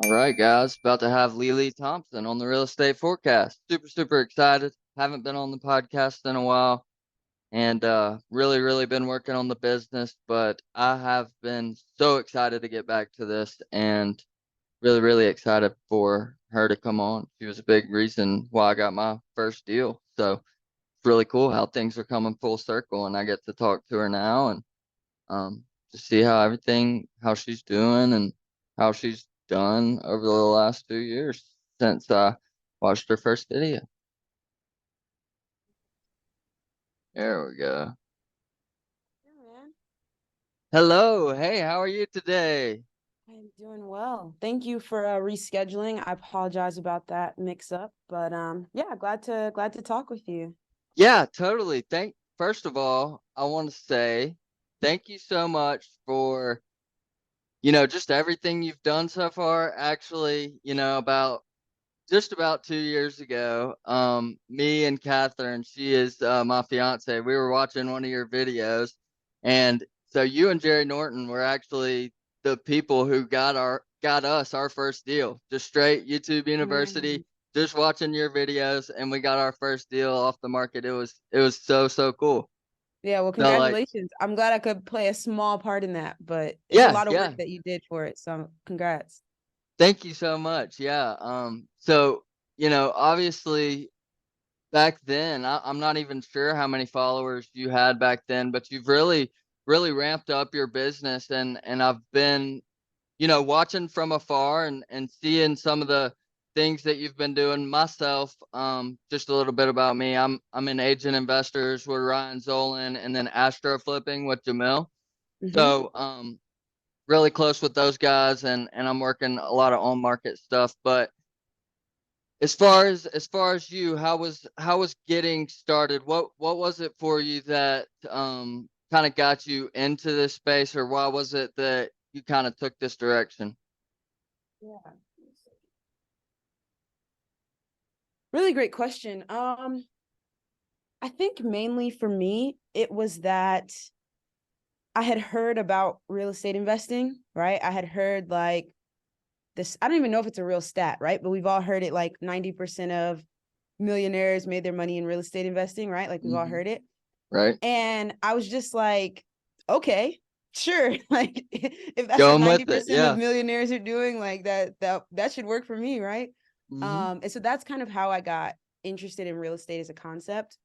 All right, guys, about to have Lili Thompson on the Real Estate Forecast. Super, super excited. Haven't been on the podcast in a while and really been working on the business, but I have been so excited to get back to this and really excited for her to come on. She was a big reason why I got my first deal. So it's really cool how things are coming full circle and I get to talk to her now and to see how she's doing and how she's done over the last 2 years since I watched her first video. There we go. Yeah, man. Hello. Hey, how are you today? I'm doing well. Thank you for rescheduling. I apologize about that mix up, but yeah, glad to talk with you. Yeah, totally. First of all, I want to say thank you so much for, just everything you've done so far. Actually, about just about 2 years ago, me and Catherine, she is my fiance, we were watching one of your videos. And so you and Jerry Norton were actually the people who got us our first deal. Just straight YouTube University, Man. just watching your videos, and we got our first deal off the market. It was so cool. Yeah, well, So like, congratulations. I'm glad I could play a small part in that, but it's a yeah, lot of work yeah. that you did for it. So congrats. Thank you so much. Yeah. So, obviously back then, I'm not even sure how many followers you had back then, but you've really ramped up your business, and I've been, watching from afar and seeing some of the things that you've been doing myself. Just a little bit about me. I'm in Agent Investors with Ryan Zolan and then Astro Flipping with Jamil. Hmm. So, really close with those guys and I'm working a lot of on market stuff, but as far as you, how was getting started? What was it for you that kind of got you into this space, or why was it that you kind of took this direction? Yeah. Really great question. I think mainly for me, it was that I had heard about real estate investing, right? I had heard like this, I don't even know if it's a real stat, right? But we've all heard it, like 90% of millionaires made their money in real estate investing, right? Like we've all Hmm. heard it. Right. And I was just like, okay, sure. Like if that's what Going with it. 90% of Yeah. millionaires are doing, like that should work for me, right? Hmm. And so that's kind of how I got interested in real estate as a concept.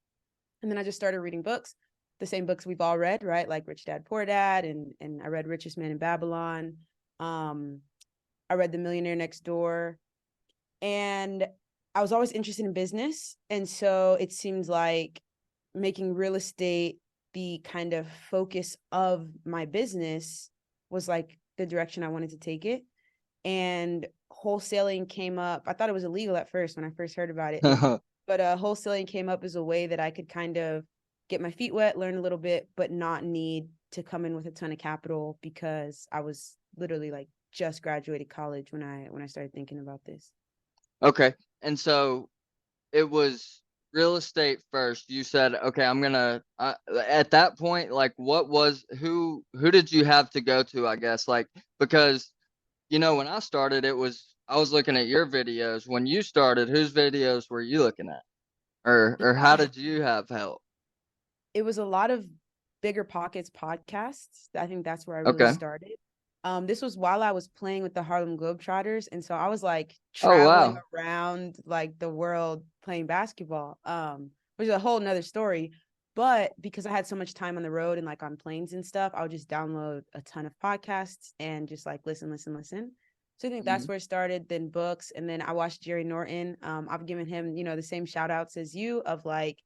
And then I just started reading books, the same books we've all read, right? Like Rich Dad Poor Dad, and I read Richest Man in Babylon. Um, I read The Millionaire Next Door, and I was always interested in business. And so it seemed like making real estate the kind of focus of my business was like the direction I wanted to take it. And wholesaling came up. I thought it was illegal at first when I first heard about it. But wholesaling came up as a way that I could kind of get my feet wet, learn a little bit, but not need to come in with a ton of capital because I was literally like just graduated college when I started thinking about this. Okay. And so it was real estate first. You said, okay, I'm gonna. At that point, like, who did you have to go to? I guess, like, because when I started, I was looking at your videos. When you started, whose videos were you looking at? Or how Yeah, did you have help? it was a lot of Bigger Pockets podcasts. I think that's where I really Okay. started. This was while I was playing with the Harlem Globetrotters, and so I was like Oh traveling wow. around like the world playing basketball, which is a whole nother story. But because I had so much time on the road and like on planes and stuff, I would just download a ton of podcasts and just like listen. So I think that's Mhm. where it started, then books, and then I watched Jerry Norton. I've given him, the same shout outs as you of like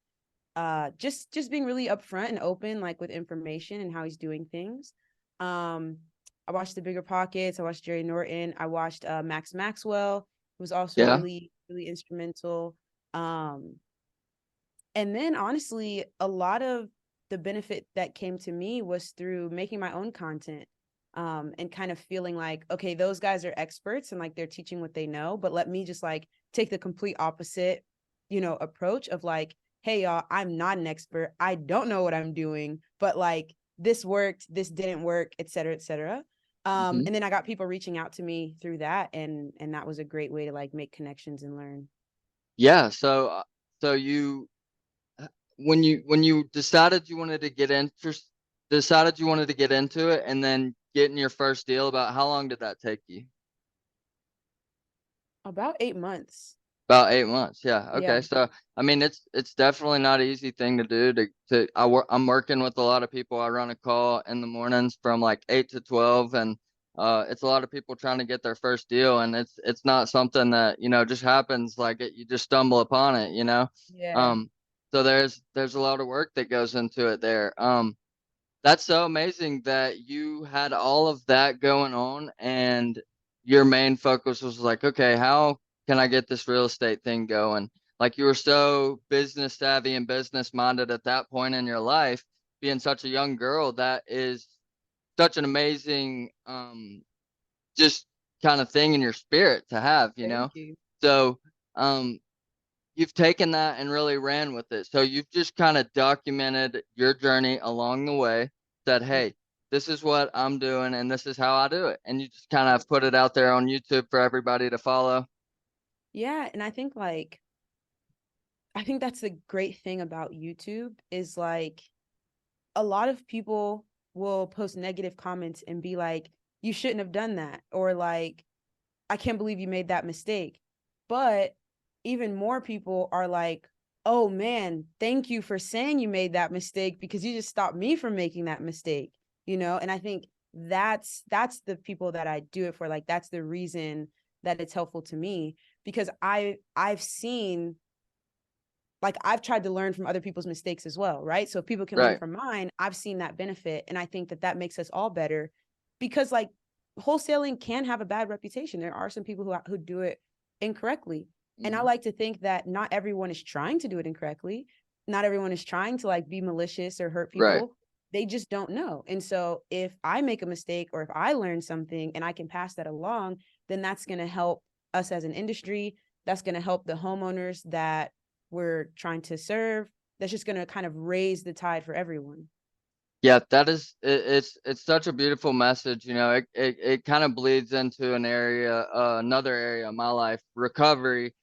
just being really upfront and open like with information and how he's doing things. um I watched the Bigger Pockets, I watched Jerry Norton, I watched Max Maxwell, who was also Yeah. really instrumental. um and then honestly, a lot of the benefit that came to me was through making my own content, and kind of feeling like, okay, those guys are experts and like they're teaching what they know, but let me just like take the complete opposite, approach of like, hey, y'all, I'm not an expert. I don't know what I'm doing, but like this worked, this didn't work, et cetera, et cetera. Mhm. And then I got people reaching out to me through that, and that was a great way to like make connections and learn. Yeah, so you when you decided you wanted to get into it and then getting your first deal, about how long did that take you? About 8 months. About 8 months, yeah, Yeah. okay, so, I mean, it's definitely not an easy thing to do I'm working with a lot of people. I run a call in the mornings from, like, 8 to 12, and, it's a lot of people trying to get their first deal, and it's not something that, just happens, like, you just stumble upon it, you know? Yeah. Um, so there's a lot of work that goes into it there. That's so amazing that you had all of that going on, and your main focus was like, "Okay, how can I get this real estate thing going?" Like, you were so business savvy and business minded at that point in your life, being such a young girl. That is such an amazing, just kinda thing in your spirit to have, you Thank know? you. So, um, you've taken that and really ran with it. So you've just kinda documented your journey along the way, said, Mm. "Hey, this is what I'm doing and this is how I do it." And you just kind of put it out there on YouTube for everybody to follow. Yeah, and I think that's the great thing about YouTube is like a lot of people will post negative comments and be like, you shouldn't have done that, or like, I can't believe you made that mistake. But even more people are like, oh man, thank you for saying you made that mistake because you just stopped me from making that mistake, you know? And I think that's the people that I do it for. Like that's the reason that it's helpful to me because I've seen, like I've tried to learn from other people's mistakes as well, right? So if people can learn Right, from mine, I've seen that benefit, and I think that that makes us all better, because like wholesaling can have a bad reputation. There are some people who do it incorrectly, and I mhm, like to think that not everyone is trying to do it incorrectly. Not everyone is trying to like be malicious or hurt right. people. They just don't know. And so if I make a mistake or if I learn something and I can pass that along, then that's going to help us as an industry. That's going to help the homeowners that we're trying to serve. That's just going to kind of raise the tide for everyone. Yeah, that is it's such a beautiful message, it kinda bleeds into another area of my life, recovery,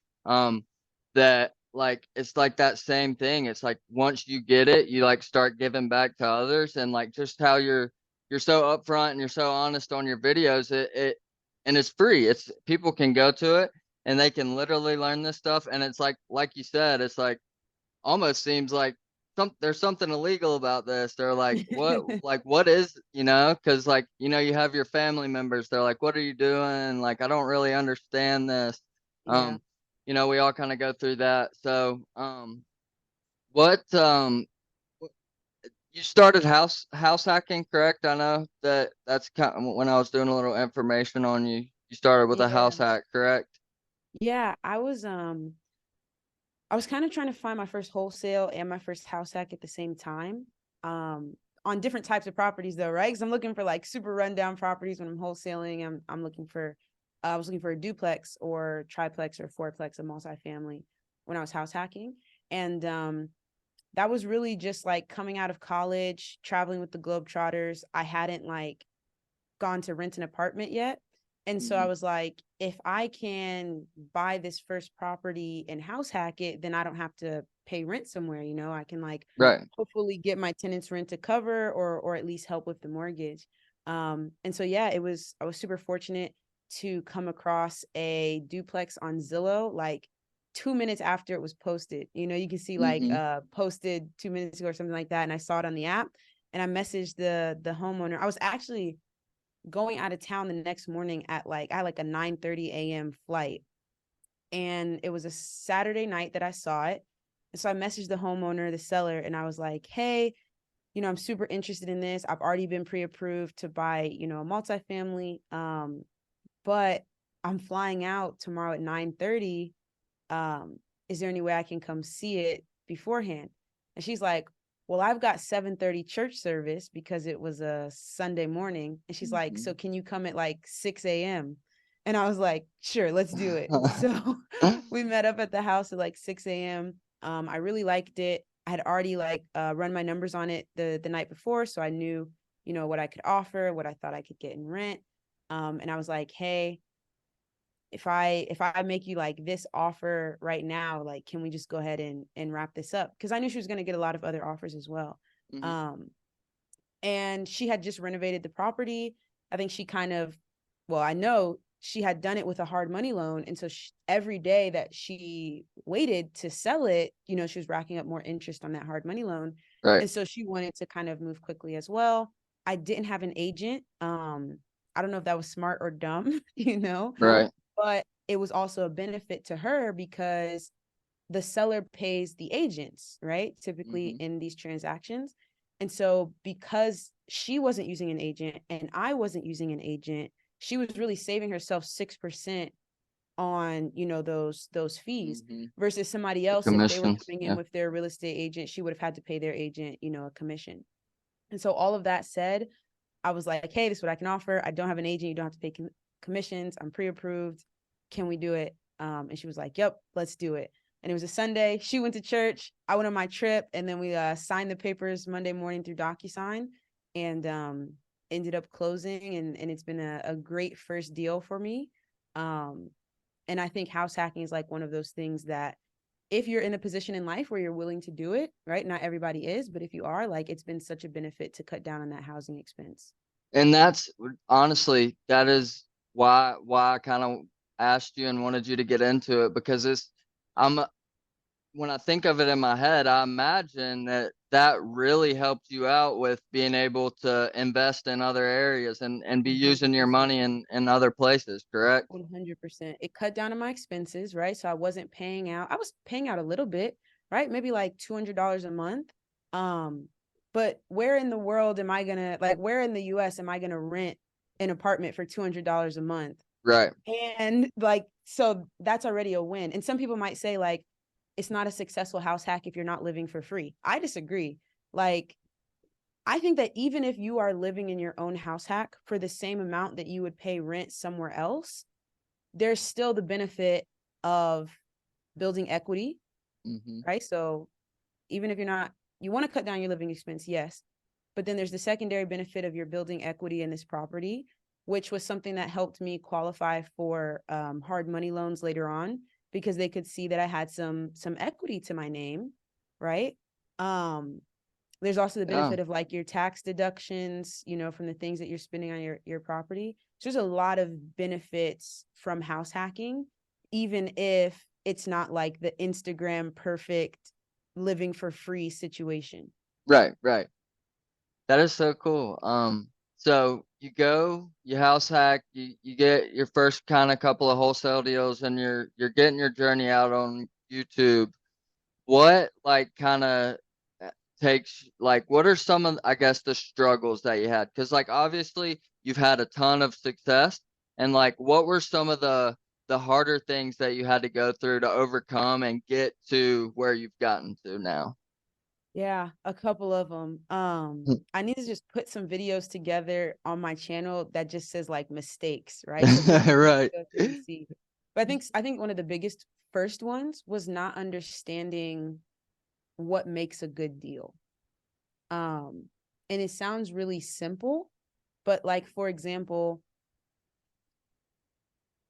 that, like, it's like that same thing. It's like once you get it, you, like, start giving back to others, and, like, just how you're so upfront and you're so honest on your videos, and it's free. It's people can go to it, and they can literally learn this stuff, and it's like you said, it's like almost seems like there's something illegal about this. They're like, what is, because like, you have your family members. They're like, what are you doing? Like, I don't really understand this. Yeah. Um, we all kind of go through that. So, what, you started house hacking, correct? I know that's kind of when I was doing a little information on you. You started with a Yeah. house hack, correct? Yeah. I was kind of trying to find my first wholesale and my first house hack at the same time. Um, on different types of properties though, right? Because I'm looking for like super rundown properties when I'm wholesaling. I'm looking for I was looking for a duplex or triplex or fourplex, a multifamily when I was house hacking. And that was really just like coming out of college, traveling with the Globetrotters. I hadn't like gone to rent an apartment yet. And so I Hmm. was like, if I can buy this first property and house hack it, then I don't have to pay rent somewhere, you know. I can like Right. hopefully get my tenant's rent to cover or at least help with the mortgage. And so yeah, I was super fortunate to come across a duplex on Zillow like 2 minutes after it was posted. You know, you can see like Hmm. posted 2 minutes ago or something like that. And I saw it on the app and I messaged the homeowner. I was actually going out of town the next morning at like I had like a 9:30 a.m. flight, and it was a Saturday night that I saw it. And so I messaged the homeowner, the seller, and I was like, "Hey, you know, I'm super interested in this. I've already been pre-approved to buy, you know, a multifamily. But I'm flying out tomorrow at 9:30. Is there any way I can come see it beforehand?" And she's like, well, I've got 7:30 church service because it was a Sunday morning. And she's like, so Hmm. can you come at like 6 a.m.? And I was like, sure, let's do it. So we met up at the house at like 6 a.m. I really liked it. I had already like run my numbers on it the night before. So I knew, you know, what I could offer, what I thought I could get in rent. And I was like, hey, if I make you like this offer right now, like, can we just go ahead and wrap this up? Because I knew she was going to get a lot of other offers as well. Mm-hmm. And she had just renovated the property. I think she kind of, well, I know she had done it with a hard money loan. And so every day that she waited to sell it, you know, she was racking up more interest on that hard money loan. Right. And so she wanted to kind of move quickly as well. I didn't have an agent. I don't know if that was smart or dumb, you know, Right. but it was also a benefit to her because the seller pays the agents, right? Typically Mm-hmm. in these transactions. And so because she wasn't using an agent and I wasn't using an agent, she was really saving herself 6% on, you know, those fees Mm-hmm. versus somebody The else. If they were commissions. coming in Yeah. with their real estate agent, she would have had to pay their agent, you know, a commission. And so all of that said, I was like, hey, this is what I can offer. I don't have an agent. You don't have to pay commissions. I'm pre-approved. Can we do it? And she was like, yep, let's do it. And it was a Sunday. She went to church. I went on my trip, and then we signed the papers Monday morning through DocuSign, and ended up closing. And it's been a great first deal for me. Um, and I think house hacking is like one of those things that if you're in a position in life where you're willing to do it, right? Not everybody is, but if you are, like, it's been such a benefit to cut down on that housing expense. And that's honestly, that is why I kind of asked you and wanted you to get into it, because I'm when I think of it in my head, I imagine that that really helped you out with being able to invest in other areas and be using your 100%. money in other places, correct? 100%. It cut down on my expenses, right? So I wasn't paying out. I was paying out a little bit, right? Maybe like $200 a month. Um, but where in the world am I gonna, like, where in the US am I gonna rent an apartment for $200 a month? Right. And like, so that's already a win. And some people might say, like, it's not a successful house hack if you're not living for free. I disagree. Like, I think that even if you are living in your own house hack for the same amount that you would pay rent somewhere else, there's still the benefit of building equity, Mm-hmm. right? So even if you're not, you want to cut down your living expense, yes. But then there's the secondary benefit of your building equity in this property, which was something that helped me qualify for hard money loans later on because they could see that I had some equity to my name, right? Um, there's also the Yeah. benefit of like your tax deductions, you know, from the things that you're spending on your property. So there's a lot of benefits from house hacking, even if it's not like the Instagram perfect living for free situation. Right. Right. That is so cool. So you house hack, you get your first kind of couple of wholesale deals, and you're getting your journey out on YouTube. What like kind of takes like what are some of, I guess, the struggles that you had? Because like obviously you've had a ton of success, and like what were some of the harder things that you had to go through to overcome and get to where you've gotten to now? Yeah, a couple of them. I need to just put some videos together on my channel that just says like mistakes, right? So people can really Right. go through and see. But I think one of the biggest first ones was not understanding what makes a good deal. Um, and it sounds really simple, but like for example,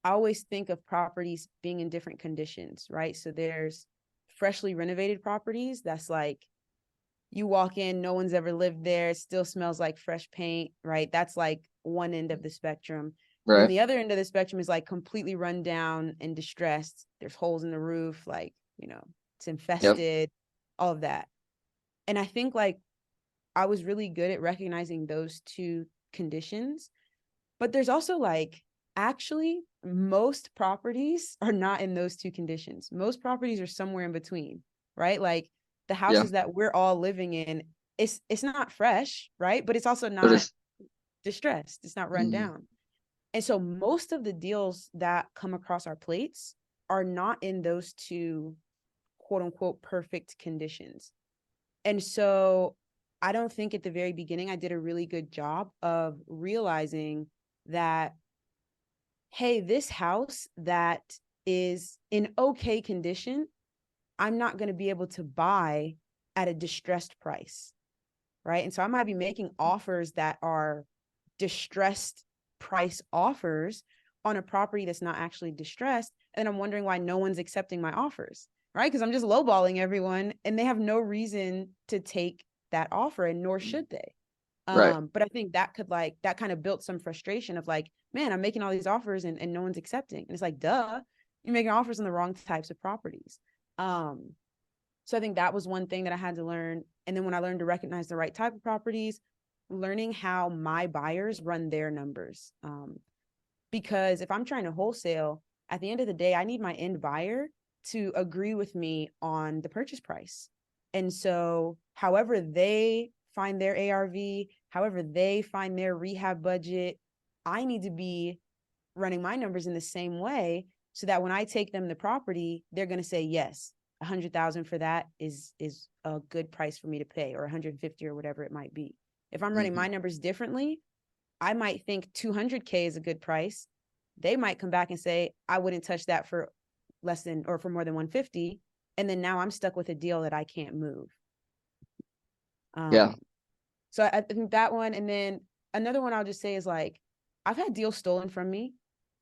I always think of properties being in different conditions, right? So there's freshly renovated properties that's like you walk in, no one's ever lived there, it still smells like fresh paint, right? That's like one end of the spectrum. Then Right. the other end of the spectrum is like completely run down and distressed. There's holes in the roof, like, you know, it's Yep. infested, all of that. And I think like I was really good at recognizing those two conditions. But there's also like, actually, most properties are not in those two conditions. Most properties are somewhere in between, right? Like the Yeah. houses that we're all living in, it's not fresh, right? But it's also But not it's distressed. It's not run mm, down. And so most of the deals that come across our plates are not in those two quote unquote perfect conditions. And so I don't think at the very beginning I did a really good job of realizing that, hey, this house that is in okay condition, I'm not going to be able to buy at a distressed price. Right. And so I might be making offers that are distressed price offers on a property that's not actually distressed. And I'm wondering why no one's accepting my offers, right? Because I'm just lowballing everyone and they have no reason to take that offer, and nor should they. Right. But I think that that kind of built some frustration of like, man, I'm making all these offers and no one's accepting. And it's like, duh, you're making offers on the wrong types of properties. So I think that was one thing that I had to learn. And then when I learned to recognize the right type of properties, learning how my buyers run their numbers. Because if I'm trying to wholesale, at the end of the day, I need my end buyer to agree with me on the purchase price. And so however they find their ARV, however they find their rehab budget, I need to be running my numbers in the same way so that when I take them the property, they're going to say, yes, 100,000 for that is a good price for me to pay, or 150 or whatever it might be. If I'm running my numbers differently, I might think 200K is a good price. They might come back and say, I wouldn't touch that for less than or for more than 150. And then now I'm stuck with a deal that I can't move. Yeah. So I think that one. And then another one I'll just say is like, I've had deals stolen from me,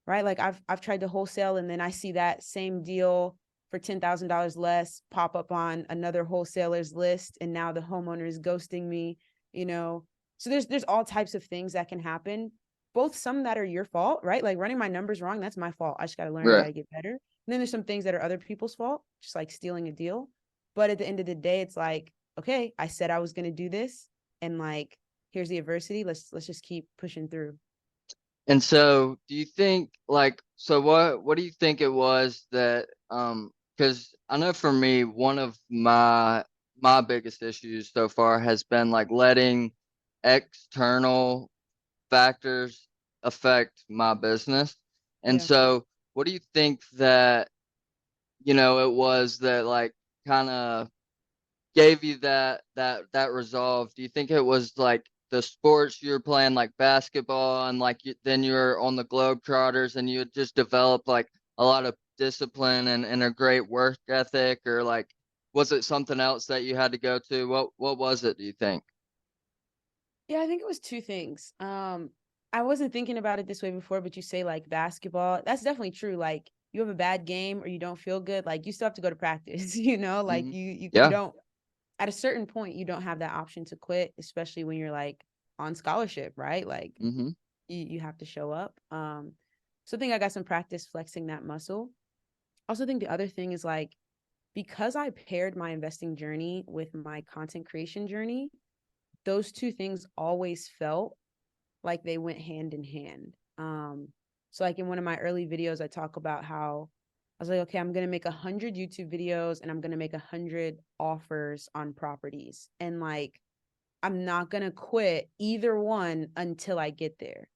right? Like I've tried to wholesale and then I see that same deal for $10,000 less pop up on another wholesaler's list. And now the homeowner is ghosting me, you know? So there's all types of things that can happen, both some that are your fault, right? Like running my numbers wrong, that's my fault. I just got to learn, I got Right. to get better. And then there's some things that are other people's fault, just like stealing a deal. But at the end of the day, it's like, okay, I said I was going to do this, and like, here's the adversity. Let's just keep pushing through. And so do you think like, so what do you think it was that, because I know for me, one of my biggest issues so far has been like letting external factors affect my business. And Yeah. so what do you think that, it was that like kind of gave you that resolve? Do you think it was like the sports you were playing, like basketball, and like then you were on the Globetrotters, and you had just developed like a lot of discipline and a great work ethic, or like was it something else that you had to go to? What was it, do you think? Yeah, I think it was two things. I wasn't thinking about it this way before, but you say like basketball. That's definitely true. Like you have a bad game or you don't feel good, like you still have to go to practice, like Hmm. you Yeah. don't, at a certain point you don't have that option to quit, especially when you're like on scholarship, right? Like Hmm. you have to show up. So I think I got some practice flexing that muscle. Also think the other thing is like, because I paired my investing journey with my content creation journey, those two things always felt like they went hand in hand. So like in one of my early videos, I talk about how I was like, okay, I'm gonna make 100 YouTube videos and I'm gonna make 100 offers on properties, and like I'm not gonna quit either one until I get there.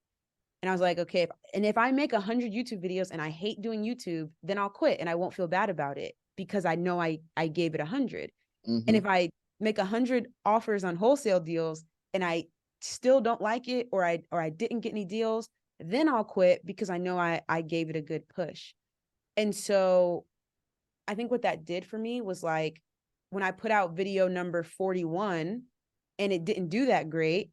And I was like, okay, if I make 100 YouTube videos and I hate doing YouTube, then I'll quit and I won't feel bad about it because I know I gave it 100. And Hmm. if I make 100 offers on wholesale deals and I still don't like it, or I didn't get any deals, then I'll quit because I know I gave it a good push. And so I think what that did for me was like, when I put out video number 41 and it didn't do that great,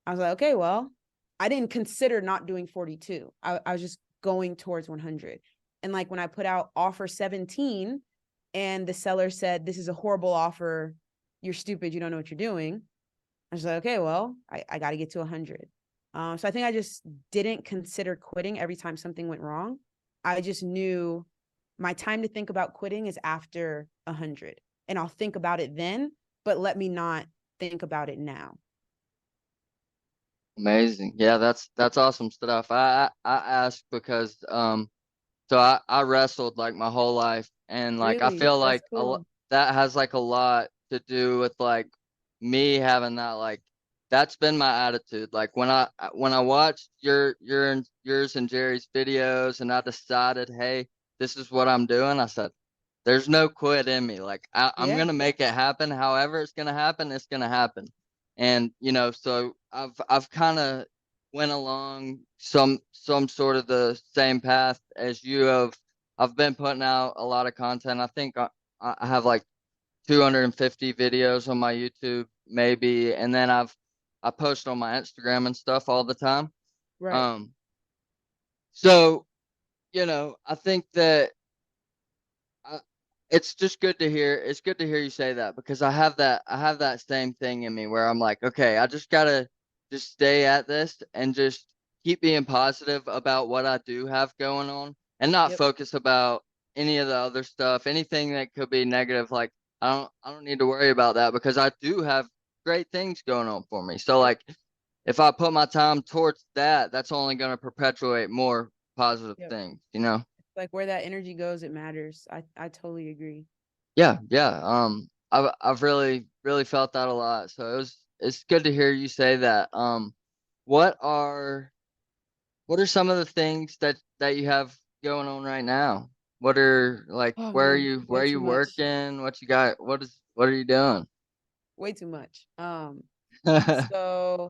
I was like, okay, well, I didn't consider not doing 42. I was just going towards 100. And like when I put out offer 17 and the seller said, this is a horrible offer, you're stupid, you don't know what you're doing, I was like, okay, well, I got to get to 100. So I think I just didn't consider quitting every time something went wrong. I just knew my time to think about quitting is after 100. And I'll think about it then, but let me not think about it now. Amazing. Yeah, that's awesome stuff. I asked because so I wrestled like my whole life, and like I Really? feel That's like cool. that has like a lot to do with like me having that, like that's been my attitude. Like when I watched yours and Jerry's videos, and I decided, hey, this is what I'm doing. I said, there's no quit in me. Like I'm Yeah. gonna make it happen. However it's gonna happen, it's gonna happen. And so I've kind of went along some sort of the same path as you have. I've been putting out a lot of content. I think I have like 250 videos on my YouTube, maybe, and then I post on my Instagram and stuff all the time. Right. Um, So, I think that I, it's just good to hear. It's good to hear you say that because I have that same thing in me where I'm like, okay, I just gotta just stay at this and just keep being positive about what I do have going on and not Yep. focus about any of the other stuff, anything that could be negative. Like I don't need to worry about that because I do have great things going on for me. So Yep. like if I put my time towards that, that's only going to perpetuate more positive Yep. things. Like where that energy goes, it matters. I totally agree. Yeah, yeah. I've really really felt that a lot. So it's good to hear you say that. What are what are some of the things that you have going on right now? What are like Oh where are man, you way where are too you much. working? What you got? What are you doing? Way too much. So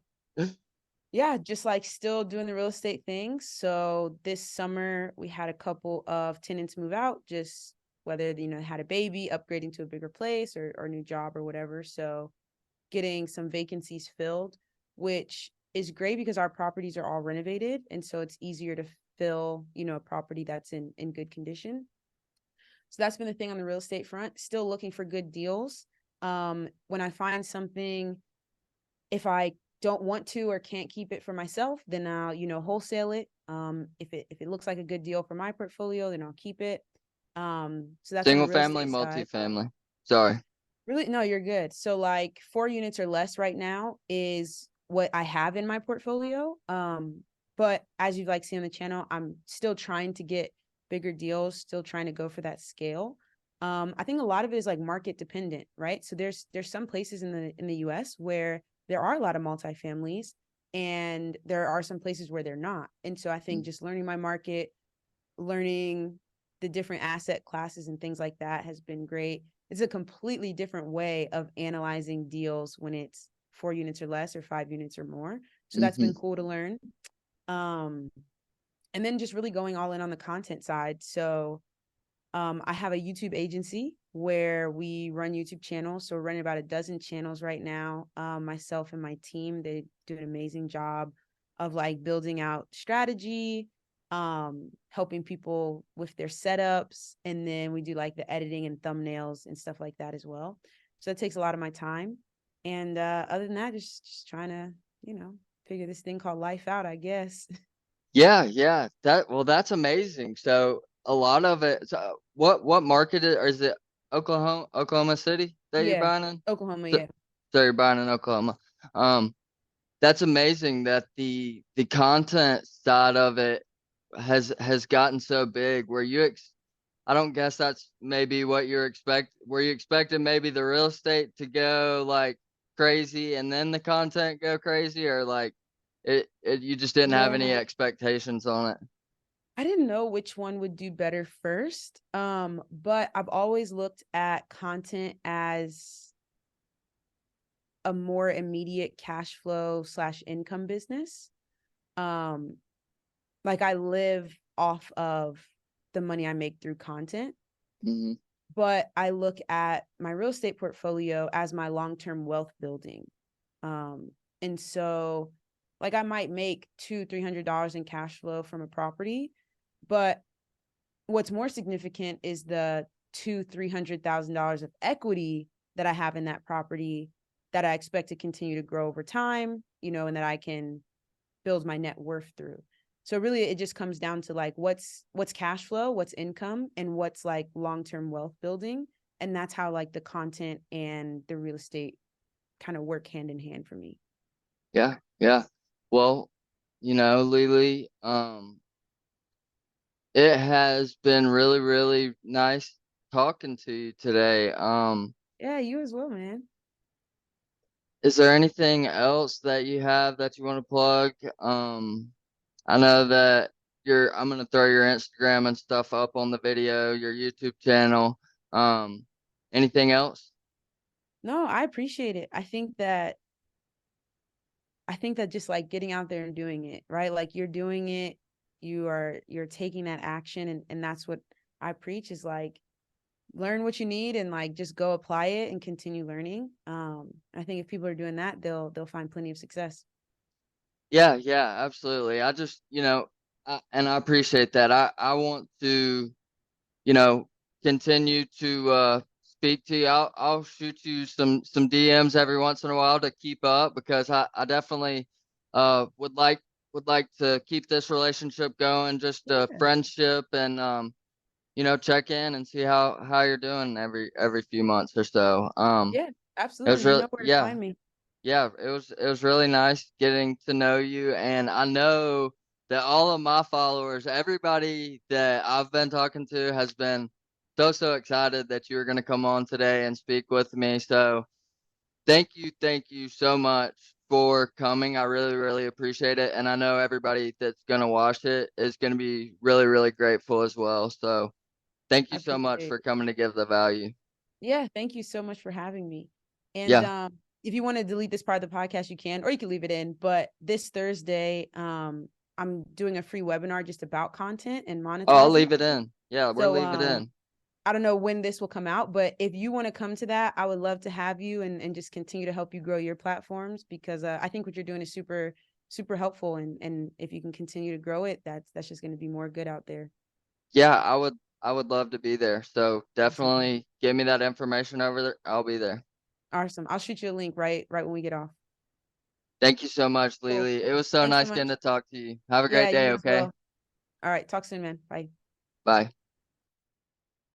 yeah, just like still doing the real estate thing. So this summer we had a couple of tenants move out, just whether they had a baby, upgrading to a bigger place or new job or whatever. So getting some vacancies filled, which is great because our properties are all renovated. And so it's easier to fill, a property that's in good condition. So that's been the thing on the real estate front. Still looking for good deals. When I find something, if I don't want to or can't keep it for myself, then I'll, wholesale it. If it looks like a good deal for my portfolio, then I'll keep it. So that's on the Single real family, estate side. multifamily. Sorry. Really? No, you're good. So like 4 units or less right now is what I have in my portfolio. But as you've like seen on the channel, I'm still trying to get bigger deals, still trying to go for that scale. I think a lot of it is like market dependent, right? So there's some places in the US where there are a lot of multifamilies and there are some places where they're not. And so I think just learning my market, learning the different asset classes and things like that has been great. It's a completely different way of analyzing deals when it's 4 units or less or 5 units or more. So that's Mm-hmm. been cool to learn. Um, and then just really going all in on the content side. So I have a YouTube agency where we run YouTube channels. So we're running about a dozen channels right now. Myself and my team, they do an amazing job of like building out strategy, helping people with their setups. And then we do like the editing and thumbnails and stuff like that as well. So it takes a lot of my time. And other than that, just trying to, figure this thing called life out, I guess. Yeah, yeah. That's amazing. So a lot of it. So what market is it? Oklahoma City that you're Yeah. buying in? Oklahoma, So, yeah. so you're buying in Oklahoma. Um, that's amazing that the content side of it has gotten so big where I don't guess that's maybe what were you expecting maybe the real estate to go like crazy and then the content go crazy or like you just didn't have any Well, expectations on it. I didn't know which one would do better first. But I've always looked at content as a more immediate cash flow slash income business. Um, like I live off of the money I make through content, Hmm. but I look at my real estate portfolio as my long-term wealth building. And so like I might make $200-300 in cash flow from a property, but what's more significant is the $200,000-300,000 of equity that I have in that property that I expect to continue to grow over time, and that I can build my net worth through. So really it just comes down to like what's cash flow, what's income, and what's like long-term wealth building. And that's how like the content and the real estate kind of work hand in hand for me. Yeah, yeah. Well, Lily, it has been really, really nice talking to you today. Yeah, you as well, man. Is there anything else that you have that you want to plug? I know that I'm gonna throw your Instagram and stuff up on the video, your YouTube channel. Um, Anything else? No, I appreciate it. I think that just like getting out there and doing it, right? Like you're doing it, you're taking that action, and that's what I preach is like learn what you need and like just go apply it and continue learning. I think if people are doing that, they'll find plenty of success. Yeah, yeah, absolutely. I just, And I appreciate that. I want to, you know, continue to speak to you. I'll shoot you some DMs every once in a while to keep up, because I definitely would like to keep this relationship going, just a Yeah. friendship, and check in and see how you're doing every few months or so. Yeah, It was absolutely. You really, know where to yeah, find me. yeah, it was really nice getting to know you, and I know that all of my followers, everybody that I've been talking to, has been so excited that you were going to come on today and speak with me. So thank you so much for coming. I really appreciate it, and I know everybody that's going to watch it is going to be really grateful as well. So thank I you so much appreciate for it. coming to give the value. Yeah, thank you so much for having me. And Yeah. if you want to delete this part of the podcast, you can, or you can leave it in. But this Thursday, I'm doing a free webinar just about content and Oh, I'll monetizing. leave it in. Yeah, we're So leaving it in. I don't know when this will come out, but if you want to come to that, I would love to have you and just continue to help you grow your platforms, because I think what you're doing is super helpful, and if you can continue to grow it, that's just going to be more good out there. Yeah, I would love to be there. So Awesome. definitely give me that information over there. I'll be there. Awesome. I'll shoot you a link right when we get off. Thank you so much, Cool. Lili. It was so Thanks so nice getting much. to talk to you. Have a Yeah, great day, you as okay? well. All right. Talk soon, man. Bye. Bye.